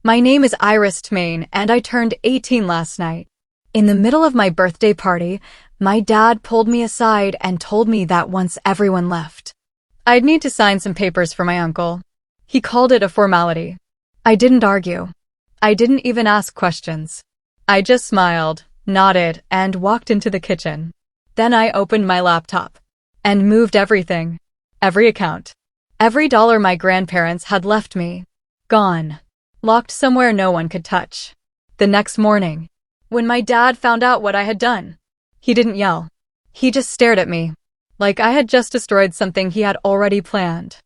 My name is Iris Tmain, and I turned 18 last night. In the middle of my birthday party, my dad pulled me aside and told me that once everyone left, I'd need to sign some papers for my uncle. He called it a formality. I didn't argue. I didn't even ask questions. I just smiled, nodded, and walked into the kitchen. Then I opened my laptop and moved everything. Every account. Every dollar my grandparents had left me. Gone. Locked somewhere no one could touch. The next morning, when my dad found out what I had done, he didn't yell. He just stared at me, like I had just destroyed something he had already planned.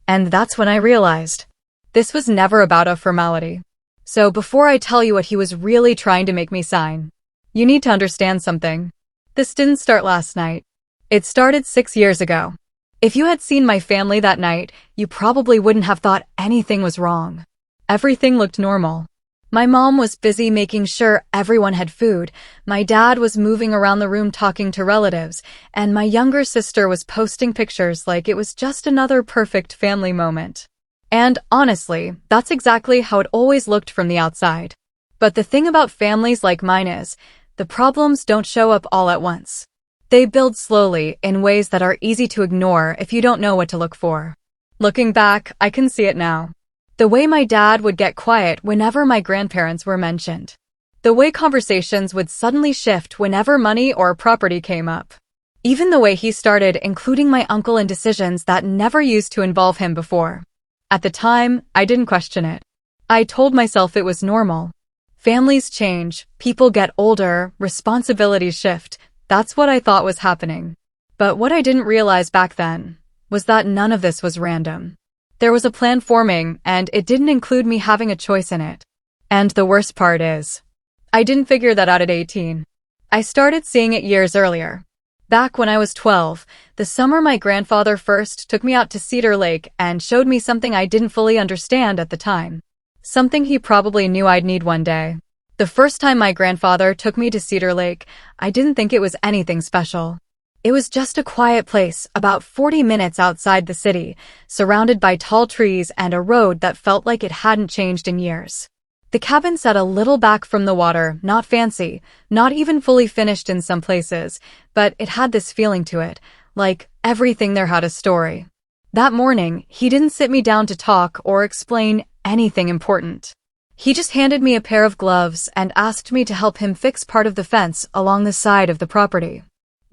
And that's when I realized this was never about a formality. So before I tell you what he was really trying to make me sign, you need to understand something. This didn't start last night. It started 6 years ago. If you had seen my family that night, you probably wouldn't have thought anything was wrong. Everything looked normal. My mom was busy making sure everyone had food, my dad was moving around the room talking to relatives, and my younger sister was posting pictures like it was just another perfect family moment. And honestly, that's exactly how it always looked from the outside. But the thing about families like mine is, the problems don't show up all at once. They build slowly in ways that are easy to ignore if you don't know what to look for. Looking back, I can see it now. The way my dad would get quiet whenever my grandparents were mentioned. The way conversations would suddenly shift whenever money or property came up. Even the way he started including my uncle in decisions that never used to involve him before. At the time, I didn't question it. I told myself it was normal. Families change, people get older, responsibilities shift. That's what I thought was happening. But what I didn't realize back then was that none of this was random. There was a plan forming, and it didn't include me having a choice in it. And the worst part is, I didn't figure that out at 18. I started seeing it years earlier. Back when I was 12, the summer my grandfather first took me out to Cedar Lake and showed me something I didn't fully understand at the time. Something he probably knew I'd need one day. The first time my grandfather took me to Cedar Lake, I didn't think it was anything special. It was just a quiet place, about 40 minutes outside the city, surrounded by tall trees and a road that felt like it hadn't changed in years. The cabin sat a little back from the water, not fancy, not even fully finished in some places, but it had this feeling to it, like everything there had a story. That morning, he didn't sit me down to talk or explain anything important. He just handed me a pair of gloves and asked me to help him fix part of the fence along the side of the property.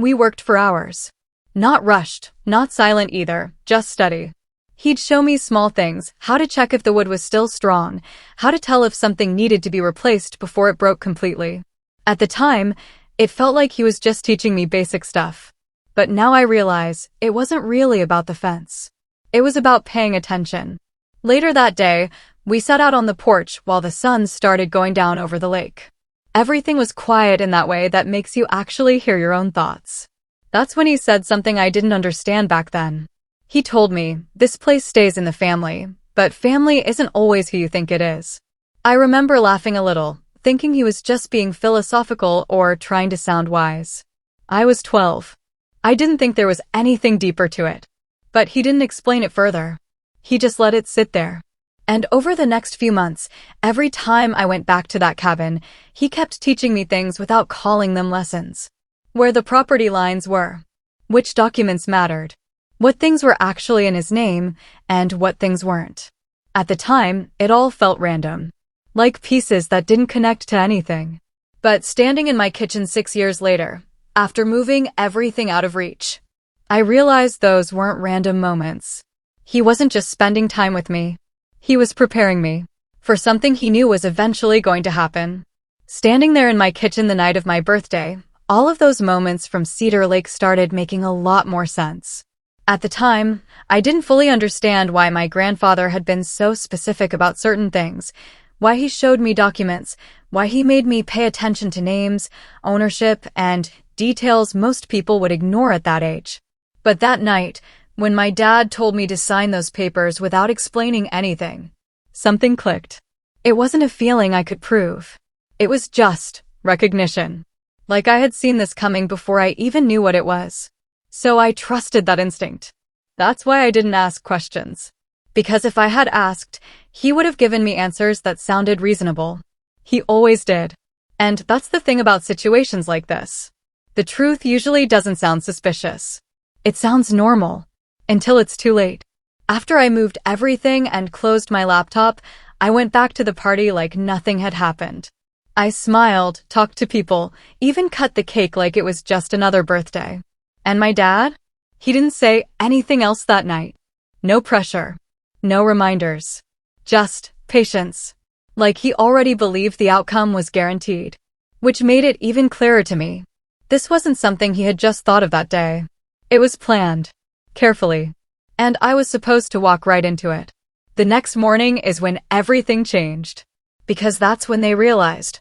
We worked for hours. Not rushed, not silent either, just steady. He'd show me small things, how to check if the wood was still strong, how to tell if something needed to be replaced before it broke completely. At the time, it felt like he was just teaching me basic stuff. But now I realize it wasn't really about the fence. It was about paying attention. Later that day, we sat out on the porch while the sun started going down over the lake. Everything was quiet in that way that makes you actually hear your own thoughts. That's when he said something I didn't understand back then. He told me, this place stays in the family, but family isn't always who you think it is. I remember laughing a little, thinking he was just being philosophical or trying to sound wise. I was 12. I didn't think there was anything deeper to it. But he didn't explain it further. He just let it sit there. And over the next few months, every time I went back to that cabin, he kept teaching me things without calling them lessons. Where the property lines were, which documents mattered, what things were actually in his name, and what things weren't. At the time, it all felt random, like pieces that didn't connect to anything. But standing in my kitchen 6 years later, after moving everything out of reach, I realized those weren't random moments. He wasn't just spending time with me. He was preparing me for something he knew was eventually going to happen. Standing there in my kitchen the night of my birthday, all of those moments from Cedar Lake started making a lot more sense. At the time, I didn't fully understand why my grandfather had been so specific about certain things, why he showed me documents, why he made me pay attention to names, ownership, and details most people would ignore at that age. But that night, when my dad told me to sign those papers without explaining anything, something clicked. It wasn't a feeling I could prove. It was just recognition. Like I had seen this coming before I even knew what it was. So I trusted that instinct. That's why I didn't ask questions. Because if I had asked, he would have given me answers that sounded reasonable. He always did. And that's the thing about situations like this. The truth usually doesn't sound suspicious. It sounds normal. Until it's too late. After I moved everything and closed my laptop, I went back to the party like nothing had happened. I smiled, talked to people, even cut the cake like it was just another birthday. And my dad? He didn't say anything else that night. No pressure. No reminders. Just patience. Like he already believed the outcome was guaranteed. Which made it even clearer to me. This wasn't something he had just thought of that day. It was planned. Carefully. And I was supposed to walk right into it. The next morning is when everything changed. Because that's when they realized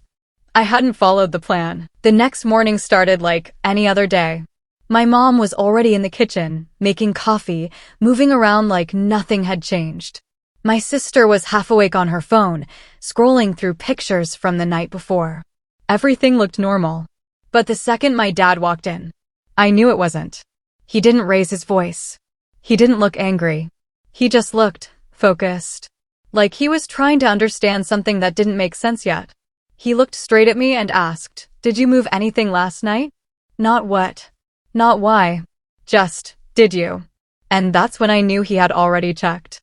I hadn't followed the plan. The next morning started like any other day. My mom was already in the kitchen, making coffee, moving around like nothing had changed. My sister was half awake on her phone, scrolling through pictures from the night before. Everything looked normal. But the second my dad walked in, I knew it wasn't. He didn't raise his voice. He didn't look angry. He just looked focused. Like he was trying to understand something that didn't make sense yet. He looked straight at me and asked, "Did you move anything last night?" Not what. Not why. Just, did you? And that's when I knew he had already checked.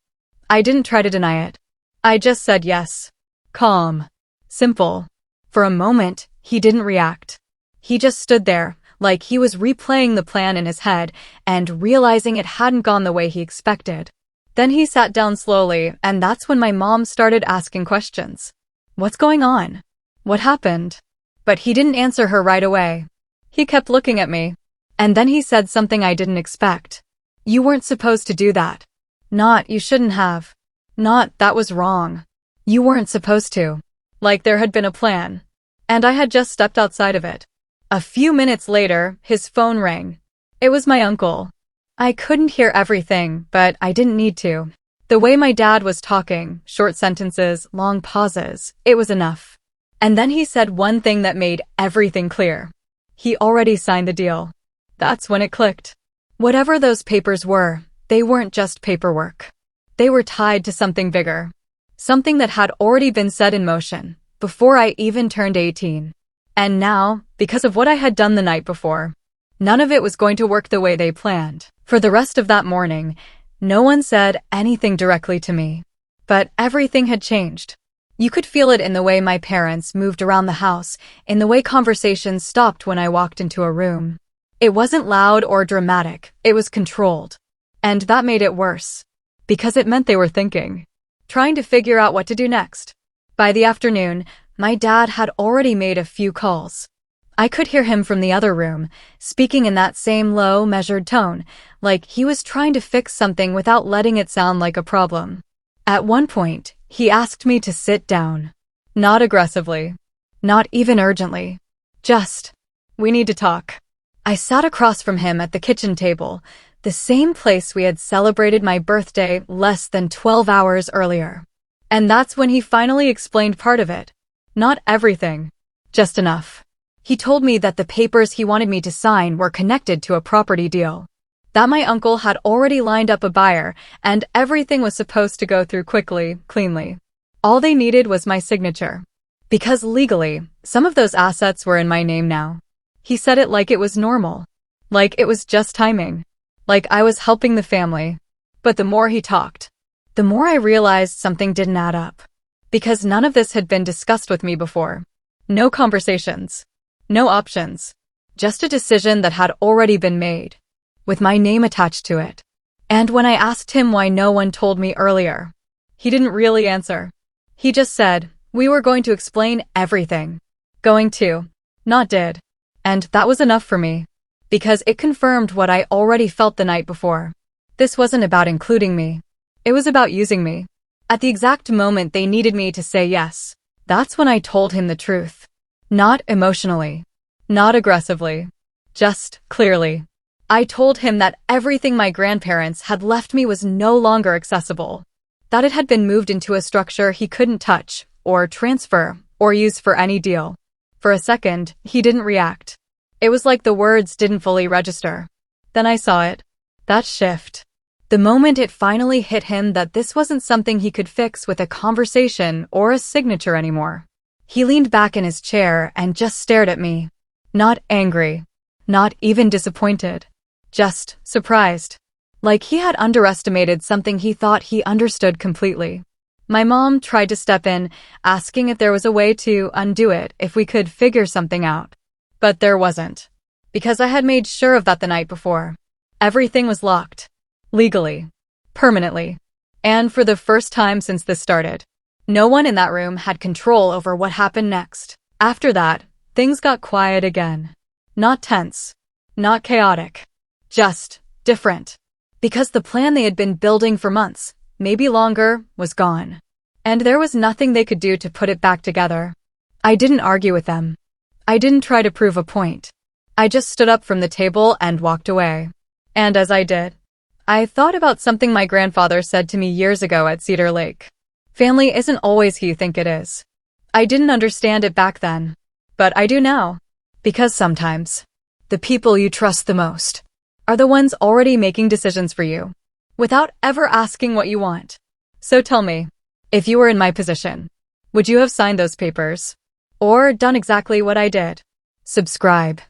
I didn't try to deny it. I just said yes. Calm. Simple. For a moment, he didn't react. He just stood there, like he was replaying the plan in his head and realizing it hadn't gone the way he expected. Then he sat down slowly, and that's when my mom started asking questions. What's going on? What happened? But he didn't answer her right away. He kept looking at me. And then he said something I didn't expect. You weren't supposed to do that. Not, you shouldn't have. Not, that was wrong. You weren't supposed to. Like there had been a plan. And I had just stepped outside of it. A few minutes later, his phone rang. It was my uncle. I couldn't hear everything, but I didn't need to. The way my dad was talking, short sentences, long pauses, it was enough. And then he said one thing that made everything clear. He already signed the deal. That's when it clicked. Whatever those papers were, they weren't just paperwork. They were tied to something bigger. Something that had already been set in motion, before I even turned 18. And now, because of what I had done the night before, none of it was going to work the way they planned. For the rest of that morning, no one said anything directly to me. But everything had changed. You could feel it in the way my parents moved around the house, in the way conversations stopped when I walked into a room. It wasn't loud or dramatic, it was controlled. And that made it worse. Because it meant they were thinking. Trying to figure out what to do next. By the afternoon, my dad had already made a few calls. I could hear him from the other room, speaking in that same low, measured tone, like he was trying to fix something without letting it sound like a problem. At one point, he asked me to sit down. Not aggressively. Not even urgently. Just, we need to talk. I sat across from him at the kitchen table, the same place we had celebrated my birthday less than 12 hours earlier. And that's when he finally explained part of it. Not everything. Just enough. He told me that the papers he wanted me to sign were connected to a property deal. That my uncle had already lined up a buyer, and everything was supposed to go through quickly, cleanly. All they needed was my signature. Because legally, some of those assets were in my name now. He said it like it was normal. Like it was just timing. Like I was helping the family. But the more he talked, the more I realized something didn't add up. Because none of this had been discussed with me before. No conversations. No options. Just a decision that had already been made. With my name attached to it. And when I asked him why no one told me earlier, he didn't really answer. He just said, we were going to explain everything. Going to. Not did. And that was enough for me. Because it confirmed what I already felt the night before. This wasn't about including me. It was about using me. At the exact moment they needed me to say yes. That's when I told him the truth. Not emotionally. Not aggressively. Just clearly. I told him that everything my grandparents had left me was no longer accessible. That it had been moved into a structure he couldn't touch, or transfer, or use for any deal. For a second, he didn't react. It was like the words didn't fully register. Then I saw it. That shift. The moment it finally hit him that this wasn't something he could fix with a conversation or a signature anymore. He leaned back in his chair and just stared at me. Not angry. Not even disappointed. Just surprised. Like he had underestimated something he thought he understood completely. My mom tried to step in, asking if there was a way to undo it, if we could figure something out. But there wasn't. Because I had made sure of that the night before. Everything was locked. Legally. Permanently. And for the first time since this started. No one in that room had control over what happened next. After that, things got quiet again. Not tense. Not chaotic. Just different. Because the plan they had been building for months, maybe longer, was gone. And there was nothing they could do to put it back together. I didn't argue with them. I didn't try to prove a point. I just stood up from the table and walked away. And as I did, I thought about something my grandfather said to me years ago at Cedar Lake. Family isn't always who you think it is. I didn't understand it back then. But I do now. Because sometimes, the people you trust the most are the ones already making decisions for you, without ever asking what you want. So tell me, if you were in my position, would you have signed those papers? Or done exactly what I did? Subscribe.